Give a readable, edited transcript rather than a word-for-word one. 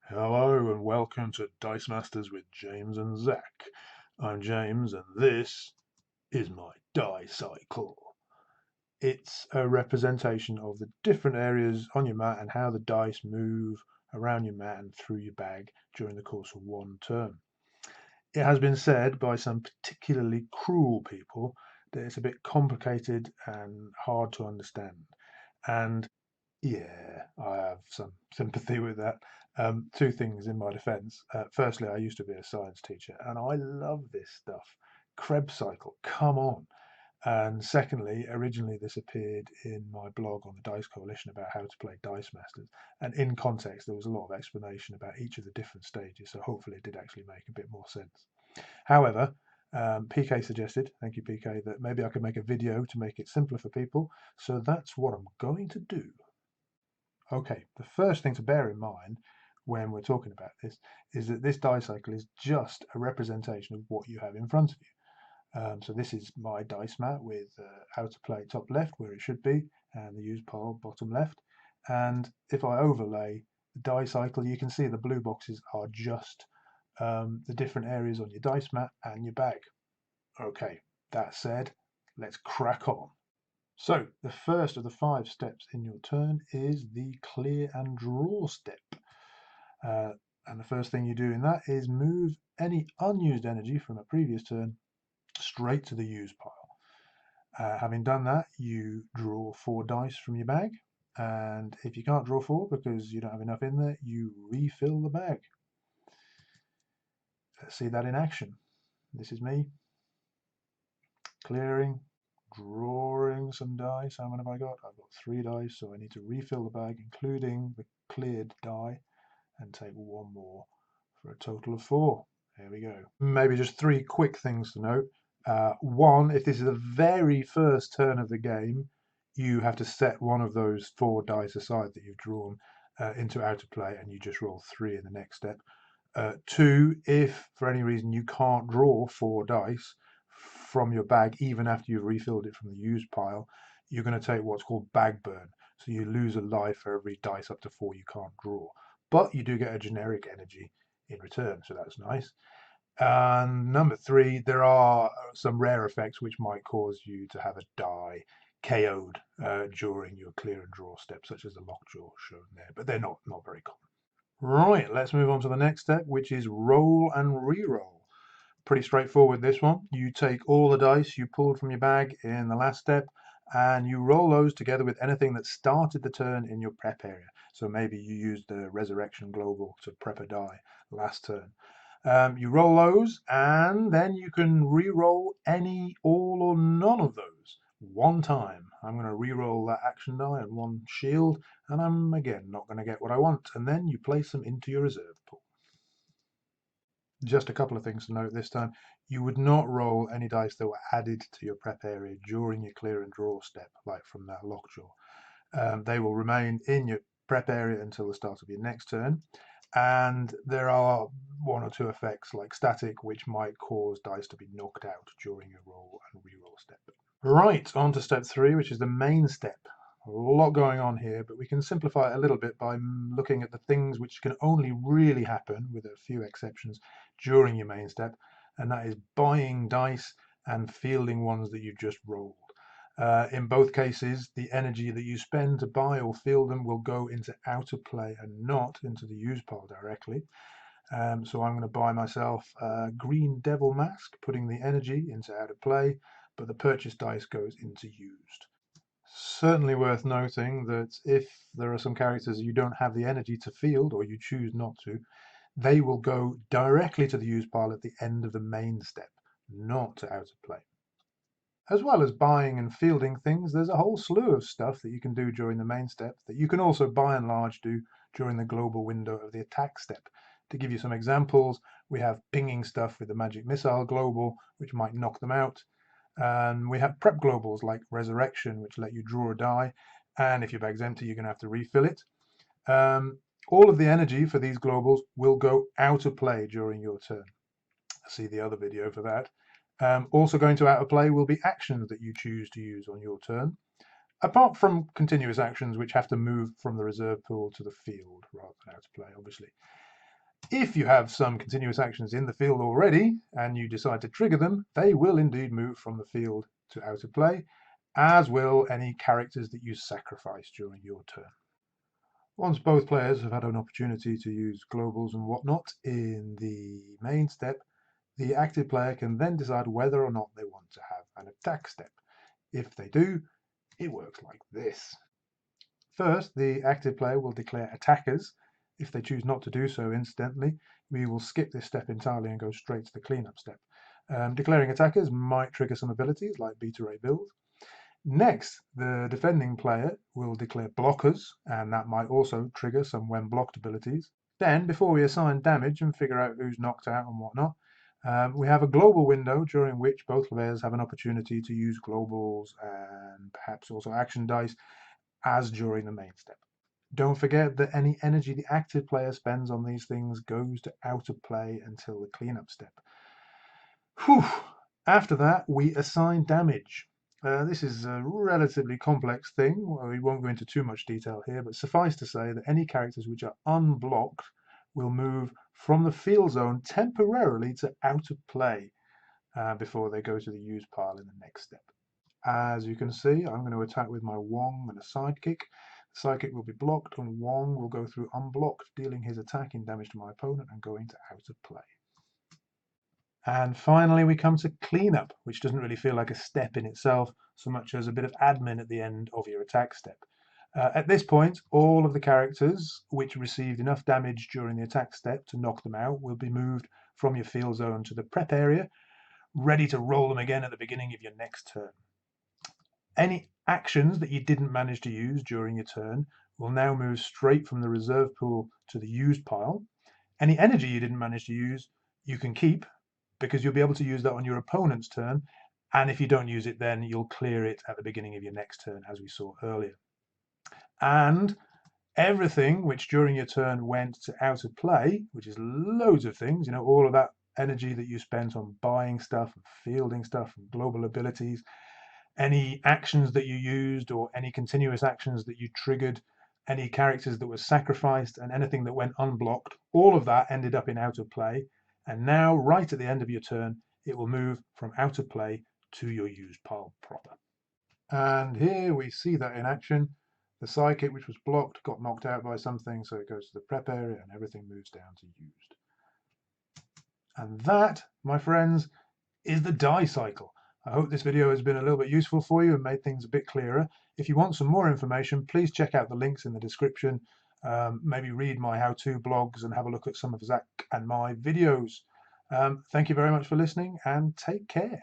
Hello and welcome to Dice Masters with James and Zach. I'm James and this is my die cycle. It's a representation of the different areas on your mat and how the dice move around your mat and through your bag during the course of one turn. It has been said by some particularly cruel people that it's a bit complicated and hard to understand. And yeah, I have some sympathy with that. Two things in my defense. Firstly, I used to be a science teacher and I love this stuff. Krebs cycle, come on. And secondly, originally this appeared in my blog on the Dice Coalition about how to play Dice Masters. And in context, there was a lot of explanation about each of the different stages. So hopefully it did actually make a bit more sense. However, PK suggested, thank you PK, that maybe I could make a video to make it simpler for people. So that's what I'm going to do. Okay, the first thing to bear in mind when we're talking about this is that this die cycle is just a representation of what you have in front of you. So this is my dice mat with how to play top left where it should be and the use pile bottom left. And if I overlay the die cycle, you can see the blue boxes are just the different areas on your dice mat and your bag. Okay, that said, let's crack on. So the first of the 5 steps in your turn is the clear and draw step. Uh, and the first thing you do in that is move any unused energy from a previous turn straight to the use pile. Having done that, you draw 4 dice from your bag. And if you can't draw 4 because you don't have enough in there, you refill the bag. Let's see that in action. This is me clearing, drawing some dice. How many have I got? I've got 3 dice, so I need to refill the bag, including the cleared die, and take 1 more for a total of 4. There we go. Maybe just 3 quick things to note. One, if this is the very first turn of the game, you have to set one of those 4 dice aside that you've drawn into out of play, and you just roll 3 in the next step. 2, if for any reason you can't draw 4 dice from your bag, even after you've refilled it from the use pile, you're going to take what's called bag burn. So you lose a life for every dice up to 4 you can't draw. But you do get a generic energy in return, so that's nice. And number 3, there are some rare effects which might cause you to have a die KO'd during your clear and draw step, such as the lockjaw shown there, but they're not very common. Right, let's move on to the next step, which is roll and re-roll. Pretty straightforward, this one. You take all the dice you pulled from your bag in the last step and you roll those together with anything that started the turn in your prep area. So maybe you used the Resurrection Global to prep a die last turn. You roll those and then you can re-roll any, all, or none of those one time. I'm going to re-roll that action die and 1 shield, and I'm again not going to get what I want. And then you place them into your reserve pool. Just a couple of things to note this time. You would not roll any dice that were added to your prep area during your clear and draw step, like from that lockjaw. They will remain in your prep area until the start of your next turn. And there are 1 or 2 effects like static, which might cause dice to be knocked out during your roll and re-roll step. Right, on to step 3, which is the main step. A lot going on here, but we can simplify it a little bit by looking at the things which can only really happen, with a few exceptions, during your main step, and that is buying dice and fielding ones that you've just rolled. In both cases, the energy that you spend to buy or field them will go into out of play and not into the use pile directly. So I'm going to buy myself a green devil mask, putting the energy into out of play, but the purchase dice goes into used. Certainly worth noting that if there are some characters you don't have the energy to field or you choose not to, they will go directly to the use pile at the end of the main step, not to out of play. As well as buying and fielding things, there's a whole slew of stuff that you can do during the main step that you can also by and large do during the global window of the attack step. To give you some examples, we have pinging stuff with the magic missile global, which might knock them out. And we have prep globals like resurrection, which let you draw a die. And if your bag's empty, you're going to have to refill it. All of the energy for these globals will go out of play during your turn. See the other video for that. Also going to out of play will be actions that you choose to use on your turn, apart from continuous actions which have to move from the reserve pool to the field rather than out of play, obviously. If you have some continuous actions in the field already and you decide to trigger them, they will indeed move from the field to out of play, as will any characters that you sacrifice during your turn. Once both players have had an opportunity to use globals and whatnot in the main step, the active player can then decide whether or not they want to have an attack step. If they do, it works like this. First, the active player will declare attackers. If they choose not to do so incidentally, we will skip this step entirely and go straight to the cleanup step. Declaring attackers might trigger some abilities like Beta Ray build. Next, the defending player will declare blockers, and that might also trigger some when blocked abilities. Then, before we assign damage and figure out who's knocked out and whatnot, we have a global window during which both players have an opportunity to use globals and perhaps also action dice as during the main step. Don't forget that any energy the active player spends on these things goes to out of play until the cleanup step. Whew. After that, we assign damage. This is a relatively complex thing. Well, we won't go into too much detail here, but suffice to say that any characters which are unblocked will move from the field zone temporarily to out of play before they go to the use pile in the next step. As you can see, I'm going to attack with my Wong and a sidekick. The sidekick will be blocked, and Wong will go through unblocked, dealing his attacking damage to my opponent and going to out of play. And finally, we come to cleanup, which doesn't really feel like a step in itself, so much as a bit of admin at the end of your attack step. At this point, all of the characters which received enough damage during the attack step to knock them out will be moved from your field zone to the prep area, ready to roll them again at the beginning of your next turn. Any actions that you didn't manage to use during your turn will now move straight from the reserve pool to the used pile. Any energy you didn't manage to use, you can keep, because you'll be able to use that on your opponent's turn. And if you don't use it, then you'll clear it at the beginning of your next turn, as we saw earlier. And everything which during your turn went to out of play, which is loads of things, all of that energy that you spent on buying stuff and fielding stuff and global abilities, any actions that you used or any continuous actions that you triggered, any characters that were sacrificed, and anything that went unblocked, all of that ended up in out of play. And now, right at the end of your turn, it will move from out of play to your used pile proper. And here we see that in action. The sidekick, which was blocked, got knocked out by something, so it goes to the prep area and everything moves down to used. And that, my friends, is the die cycle. I hope this video has been a little bit useful for you and made things a bit clearer. If you want some more information, please check out the links in the description. Maybe read my how-to blogs and have a look at some of Zach and my videos. Thank you very much for listening and take care.